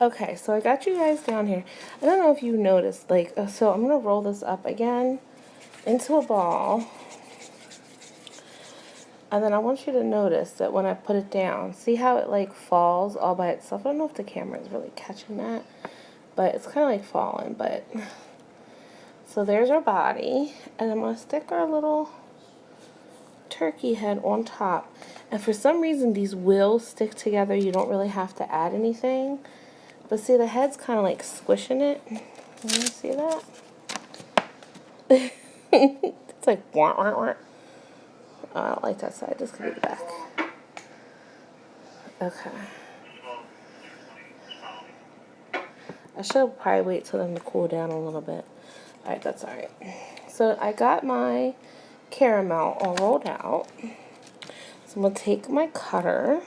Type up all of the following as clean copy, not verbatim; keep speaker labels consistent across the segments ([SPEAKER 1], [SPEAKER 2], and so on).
[SPEAKER 1] Okay, so I got you guys down here. I don't know if you noticed, like, so I'm going to roll this up again into a ball. And then I want you to notice that when I put it down, see how it, like, falls all by itself? I don't know if the camera is really catching that, but it's kind of like falling, but... So there's our body, and I'm going to stick our little turkey head on top. And for some reason, these will stick together. You don't really have to add anything. But see, the head's kind of like squishing it. You see that? It's like, wah, wah, wah. Oh, I don't like that side. Just gonna be the back. Okay. I should probably wait till them to cool down a little bit. Alright, that's alright. So I got my caramel all rolled out. So I'm going to take my cutter.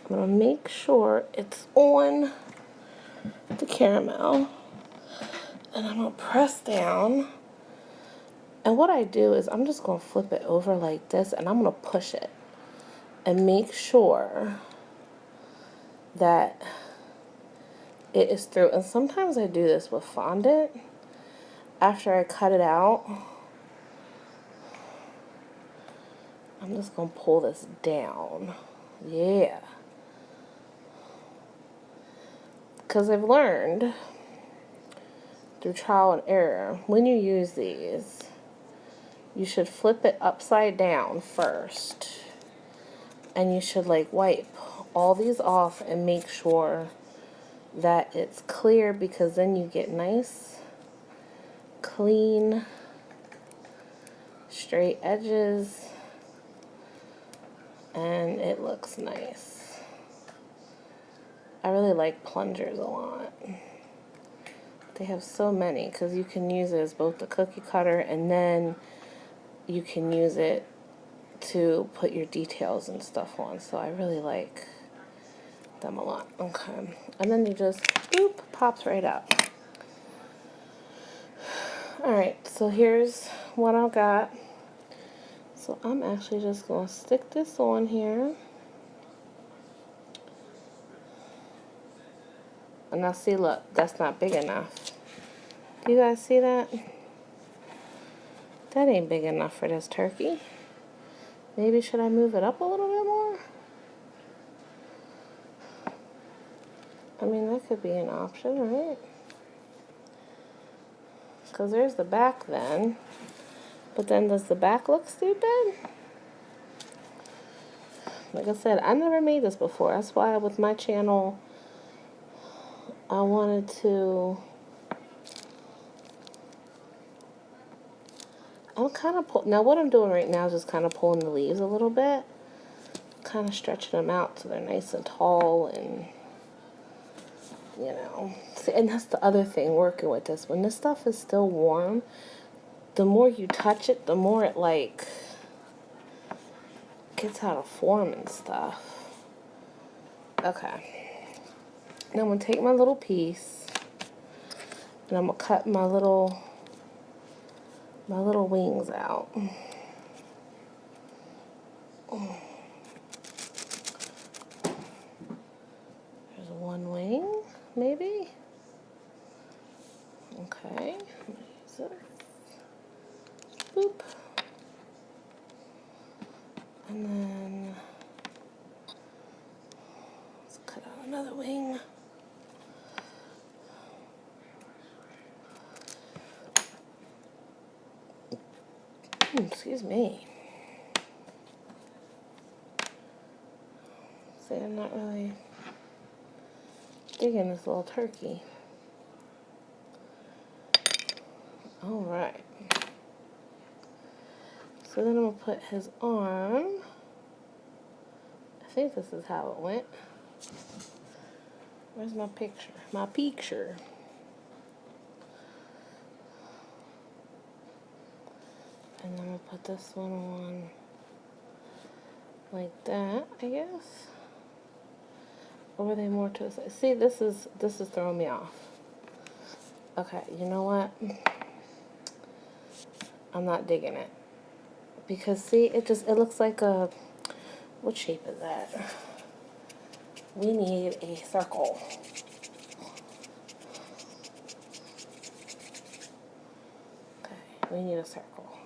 [SPEAKER 1] I'm going to make sure it's on the caramel. And I'm going to press down. And what I do is I'm just going to flip it over like this. And I'm going to push it. And make sure that it is through. And sometimes I do this with fondant. After I cut it out, I'm just going to pull this down. Yeah. Because I've learned through trial and error, when you use these, you should flip it upside down first. And you should like wipe all these off and make sure that it's clear, because then you get nice, clean, straight edges. And it looks nice. I really like plungers a lot. They have so many because you can use it as both the cookie cutter and then you can use it to put your details and stuff on. So I really like them a lot. Okay. And then you just, boop, pops right out. Alright, so here's what I got. So I'm actually just going to stick this on here. And now see, look, that's not big enough. Do you guys see that? That ain't big enough for this turkey. Maybe should I move it up a little bit more? I mean, that could be an option, right? Because there's the back then. But then does the back look stupid? Like I said, I never made this before. That's why with my channel, I wanted to... I'm kind of now what I'm doing right now is just kind of pulling the leaves a little bit. Kind of stretching them out so they're nice and tall and, you know. See, and that's the other thing working with this. When this stuff is still warm, the more you touch it, the more it, like, gets out of form and stuff. Okay. Now I'm going to take my little piece and I'm going to cut my little wings out. There's one wing, maybe. Okay. Use it. Boop. And then let's cut out another wing. Excuse me. See, I'm not really digging this little turkey. Alright. So then I'm going to put his arm. I think this is how it went. Where's my picture? My picture. And then I'm going to put this one on like that, I guess. Or were they more to the side? See, this is throwing me off. Okay, you know what? I'm not digging it. Because see, it looks like a, what shape is that? we need a circle. Okay, we need a circle.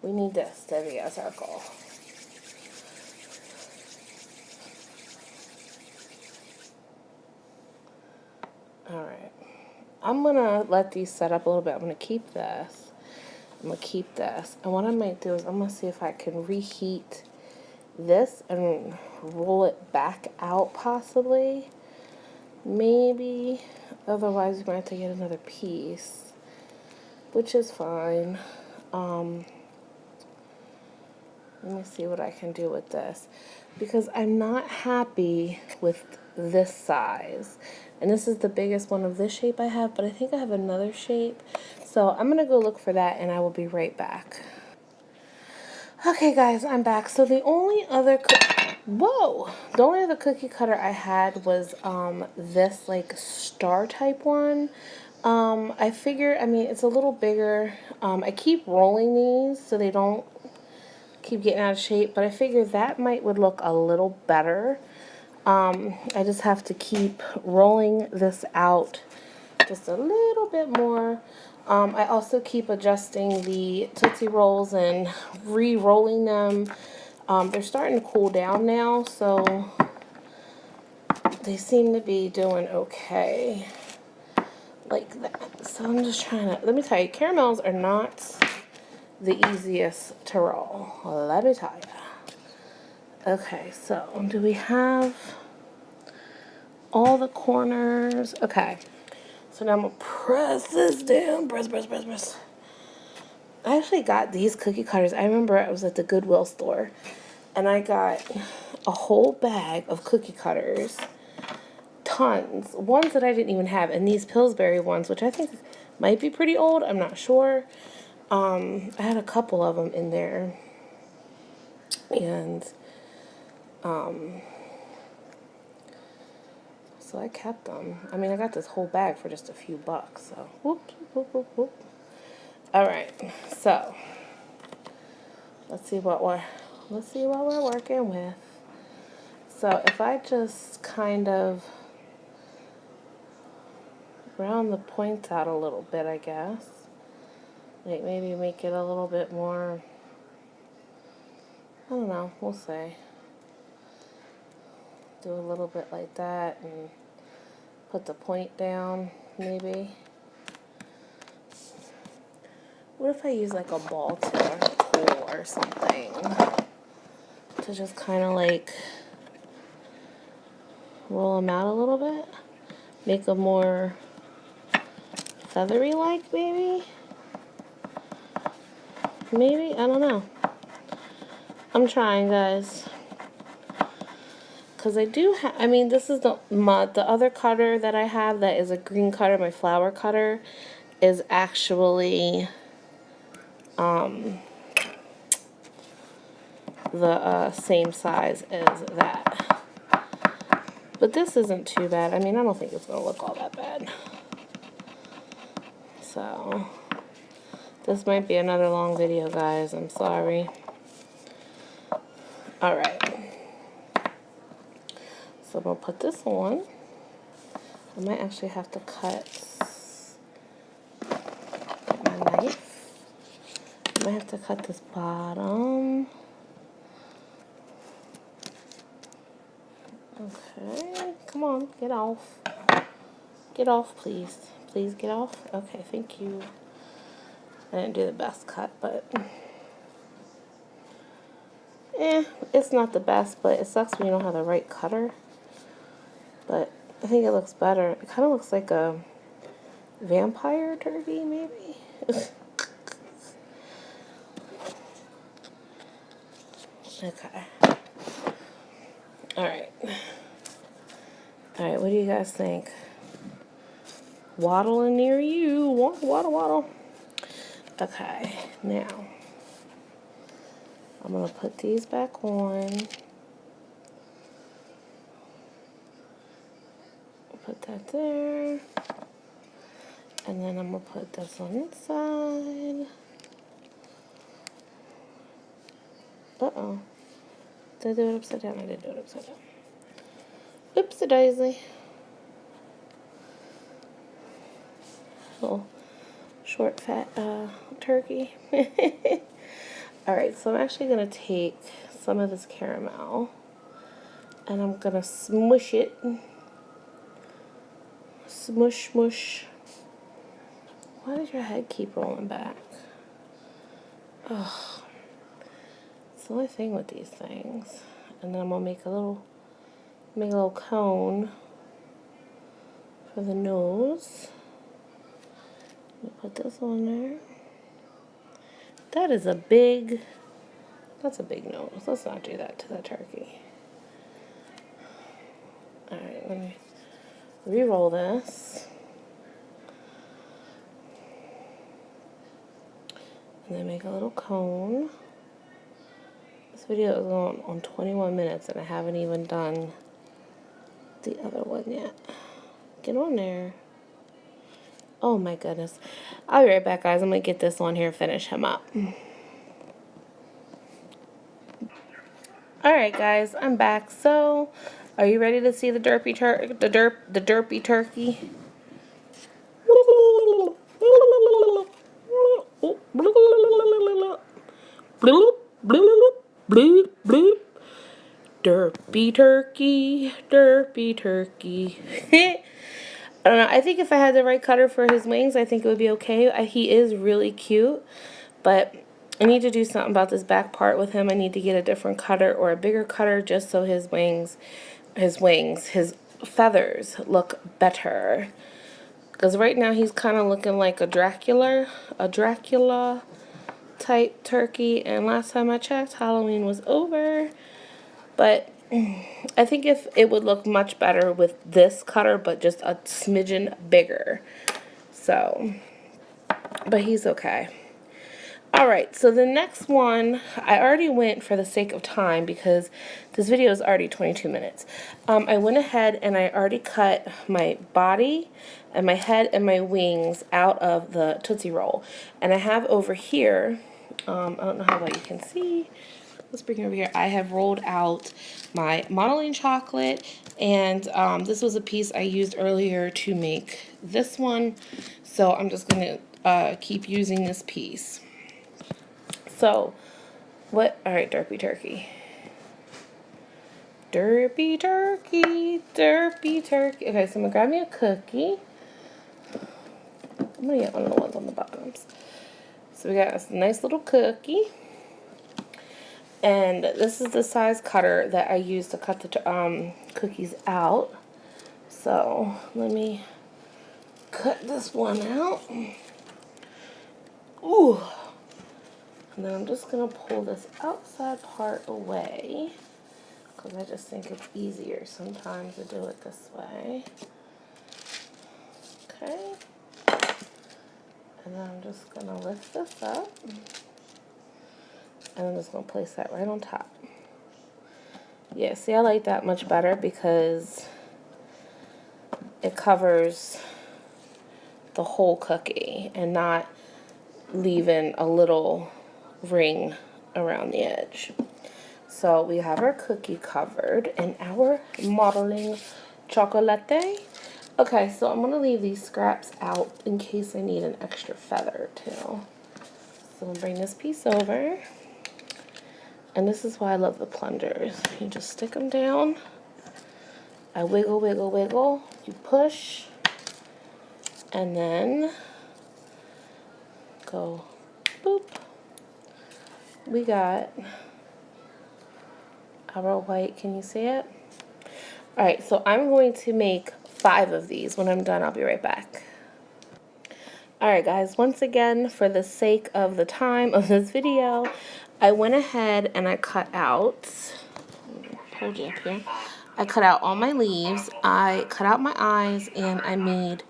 [SPEAKER 1] We need this to be a circle. Alright. I'm going to let these set up a little bit. I'm going to keep this. I'm going to keep this. And what I might do is I'm going to see if I can reheat this and roll it back out possibly. Maybe. Otherwise, we might have to get another piece, which is fine. Let me see what I can do with this, because I'm not happy with this size. And this is the biggest one of this shape I have, but I think I have another shape. So I'm going to go look for that, and I will be right back. Okay, guys, I'm back. So the only other the only other cookie cutter I had was this like star type one. I figure, I mean, it's a little bigger. I keep rolling these so they don't keep getting out of shape, but I figure that would look a little better. I just have to keep rolling this out just a little bit more. I also keep adjusting the Tootsie Rolls and re-rolling them. They're starting to cool down now, so they seem to be doing okay like that. So I'm just trying to, let me tell you, caramels are not the easiest to roll, let me tell you. Okay, so do we have all the corners? Okay, so now I'm gonna press this down, press. I actually got these cookie cutters. I remember I was at the Goodwill store and I got a whole bag of cookie cutters, tons, ones that I didn't even have, and these Pillsbury ones, which I think might be pretty old, I'm not sure. I had a couple of them in there, and so I kept them. I mean, I got this whole bag for just a few bucks, so whoop, whoop, whoop, whoop. All right, so let's see what we're working with. So if I just kind of round the points out a little bit, I guess, like maybe make it a little bit more, I don't know, we'll see. Do a little bit like that and put the point down, maybe. What if I use like a ball tool or something to just kind of like roll them out a little bit? Make them more feathery like, maybe? Maybe? I don't know. I'm trying, guys. Because I do have, I mean, this is the other cutter that I have that is a green cutter, my flower cutter, is actually the same size as that. But this isn't too bad. I mean, I don't think it's going to look all that bad. So, this might be another long video, guys. I'm sorry. Alright. So, I'm going to put this on. I might actually have to cut my knife. I might have to cut this bottom. Okay, come on, get off. Get off, please. Please get off. Okay, thank you. I didn't do the best cut, but it's not the best, but it sucks when you don't have the right cutter. But I think it looks better. It kind of looks like a vampire derby, maybe. Okay. Alright. Alright, what do you guys think? Waddling near you. Waddle, waddle, waddle. Okay, now I'm going to put these back on. Put that there. And then I'm going to put this on this side. Uh-oh. Did I do it upside down? I did do it upside down. Oopsie daisy. Little short, fat turkey. Alright, so I'm actually going to take some of this caramel and I'm going to smush it. Smush, smush. Why does your head keep rolling back? Ugh. It's the only thing with these things. And then I'm going to make a little cone for the nose. Let me put this on there. That's a big nose. Let's not do that to the turkey. Alright, let me re-roll this. And then make a little cone. This video is on 21 minutes and I haven't even done the other one yet. Get on there. Oh my goodness. I'll be right back, guys. I'm going to get this on here and finish him up. Alright guys, I'm back. So, are you ready to see the derpy turkey? Derpy turkey, derpy turkey. I don't know. I think if I had the right cutter for his wings, I think it would be okay. He is really cute, but I need to do something about this back part with him. I need to get a different cutter or a bigger cutter just so his feathers look better. Because right now he's kind of looking like a Dracula type turkey. And last time I checked, Halloween was over. But I think if it would look much better with this cutter, but just a smidgen bigger. So, but he's okay. Alright, so the next one, I already went for the sake of time because this video is already 22 minutes. I went ahead and I already cut my body and my head and my wings out of the Tootsie Roll. And I have over here, I don't know how well you can see, let's bring it over here. I have rolled out my modeling chocolate, and this was a piece I used earlier to make this one. So I'm just going to keep using this piece. So, alright, derpy turkey. Derpy turkey, derpy turkey. Okay, so I'm going to grab me a cookie. I'm going to get one of the ones on the bottoms. So we got a nice little cookie. And this is the size cutter that I use to cut the cookies out. So, let me cut this one out. Ooh. And then I'm just going to pull this outside part away, because I just think it's easier sometimes to do it this way. Okay. And then I'm just going to lift this up. And I'm just going to place that right on top. Yeah, see, I like that much better because it covers the whole cookie and not leaving a little ring around the edge. So we have our cookie covered and our modeling chocolate. Okay, so I'm going to leave these scraps out in case I need an extra feather too. So I'm going to bring this piece over. And this is why I love the plungers. You just stick them down. I wiggle, wiggle, wiggle. You push. And then go boop. We got our white. Can you see it? Alright, so I'm going to make 5 of these. When I'm done, I'll be right back. Alright guys, once again, for the sake of the time of this video, I went ahead and I cut out, hold you up here, I cut out all my leaves, I cut out my eyes, and I made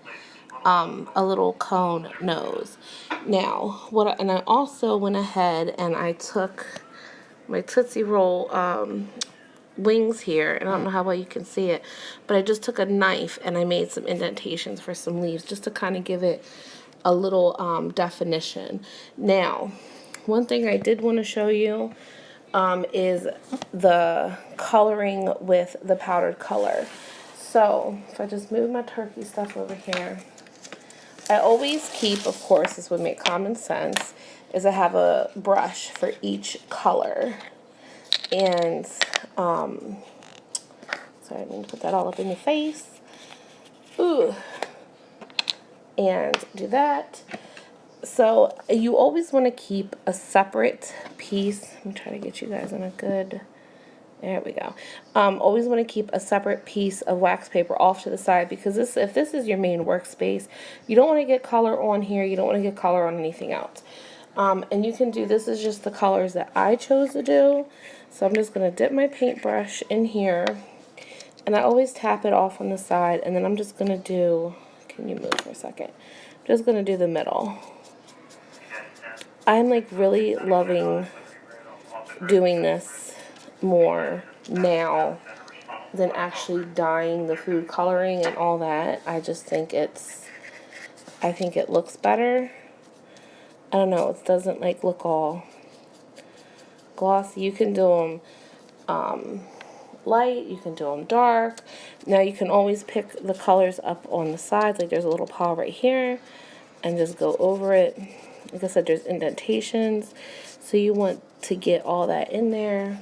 [SPEAKER 1] a little cone nose. Now, and I also went ahead and I took my Tootsie Roll wings here, and I don't know how well you can see it, but I just took a knife and I made some indentations for some leaves just to kind of give it a little definition. Now, one thing I did want to show you is the coloring with the powdered color. So, if I just move my turkey stuff over here, I always keep, of course, this would make common sense, is I have a brush for each color. And, sorry, I didn't mean to put that all up in your face. Ooh. And do that. So, you always want to keep a separate piece. Let me try to get you guys on a good... There we go. Always want to keep a separate piece of wax paper off to the side, because if this is your main workspace, you don't want to get color on here. You don't want to get color on anything else. And you can do, this is just the colors that I chose to do. So I'm just going to dip my paintbrush in here, and I always tap it off on the side, and then I'm just going to do, can you move for a second? I'm just going to do the middle. I'm like really loving doing this more now than actually dyeing the food coloring and all that. I just think I think it looks better. I don't know, it doesn't like look all glossy. You can do them light, you can do them dark. Now you can always pick the colors up on the sides, like there's a little pile right here, and just go over it. Like I said, there's indentations, so you want to get all that in there.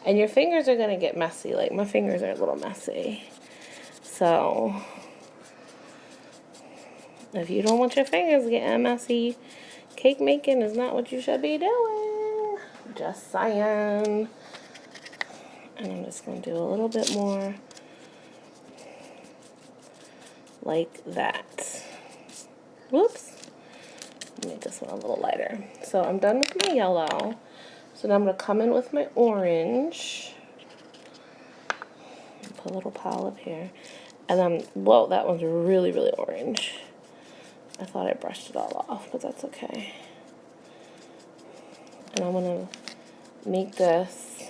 [SPEAKER 1] And your fingers are going to get messy. Like, my fingers are a little messy. So, if you don't want your fingers getting messy, cake making is not what you should be doing. Just saying. And I'm just going to do a little bit more like that. Whoops. Make this one a little lighter. So, I'm done with my yellow. So now I'm going to come in with my orange. Put a little pile up here. And then, whoa, that one's really, really orange. I thought I brushed it all off, but that's okay. And I'm going to make this.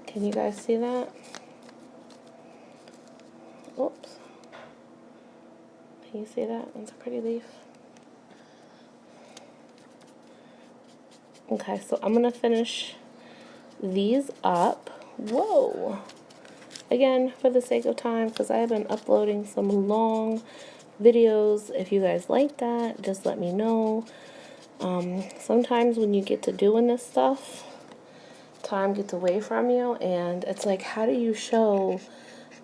[SPEAKER 1] Can you guys see that? Oops. Can you see that? That's a pretty leaf. Okay, so I'm going to finish these up. Whoa. Again, for the sake of time, because I have been uploading some long videos. If you guys like that, just let me know. Sometimes when you get to doing this stuff, time gets away from you, and it's like, how do you show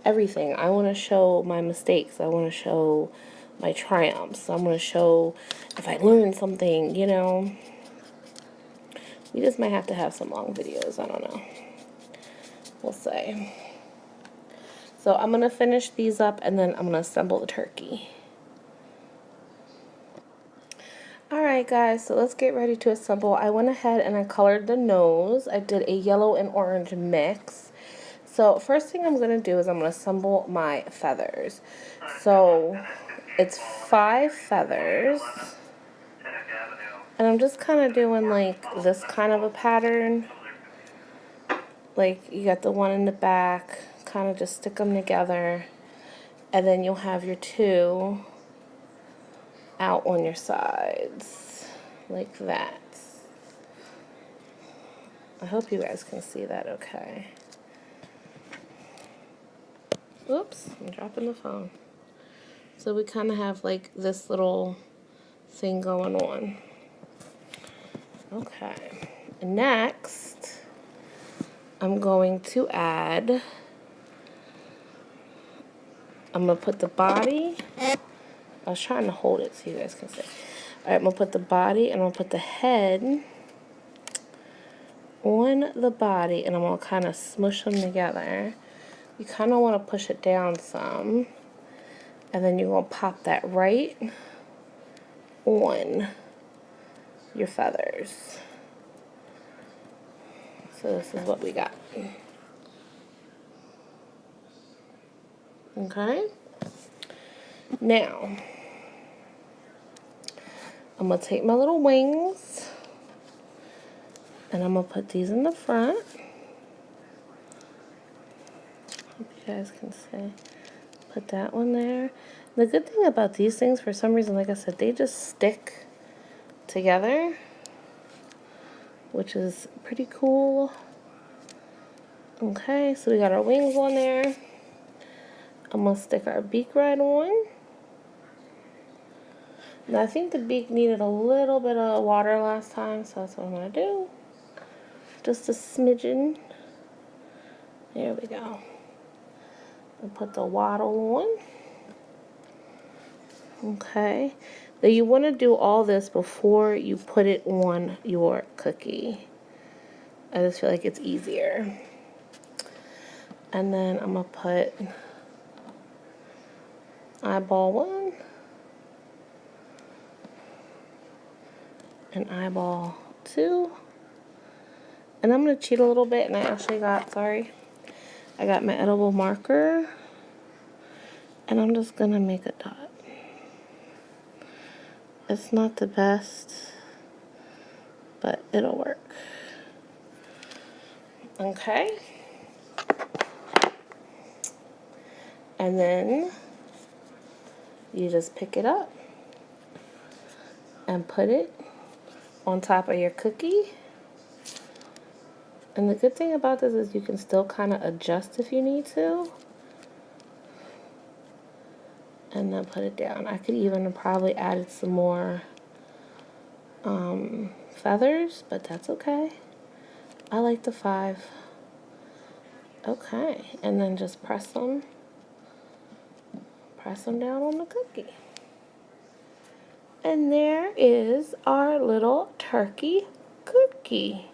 [SPEAKER 1] everything? I want to show my mistakes. I want to show my triumphs. I want to show if I learned something, you know. We just might have to have some long videos. I don't know. We'll see. So I'm going to finish these up, and then I'm going to assemble the turkey. Alright guys, so let's get ready to assemble. I went ahead and I colored the nose. I did a yellow and orange mix. So first thing I'm going to do is I'm going to assemble my feathers. So it's 5 feathers. And I'm just kind of doing like this kind of a pattern. Like you got the one in the back, kind of just stick them together. And then you'll have your 2 out on your sides, like that. I hope you guys can see that okay. Oops, I'm dropping the phone. So we kind of have like this little thing going on. Okay, next I'm going to add, I'm going to put the body, I was trying to hold it so you guys can see. Alright, I'm going to put the body and I'm going to put the head on the body, and I'm going to kind of smush them together. You kind of want to push it down some, and then you're going to pop that right on your feathers. So this is what we got. Okay. Now, I'm going to take my little wings, and I'm going to put these in the front. Hope you guys can see. Put that one there. The good thing about these things, for some reason, like I said, they just stick together, which is pretty cool. Okay, so we got our wings on there. I'm going to stick our beak right on. Now I think the beak needed a little bit of water last time, so that's what I'm going to do. Just a smidgen. There we go. And put the waddle on. Okay. Now you want to do all this before you put it on your cookie. I just feel like it's easier. And then I'm going to put eyeball 1 and eyeball 2. And I'm going to cheat a little bit, and I actually got, I got my edible marker. And I'm just going to make a dot. It's not the best, but it'll work. Okay. And then you just pick it up and put it on top of your cookie. And the good thing about this is you can still kind of adjust if you need to. And then put it down. I could even probably added some more feathers, but that's okay. I like the 5. Okay, and then just press them down on the cookie. And there is our little turkey cookie.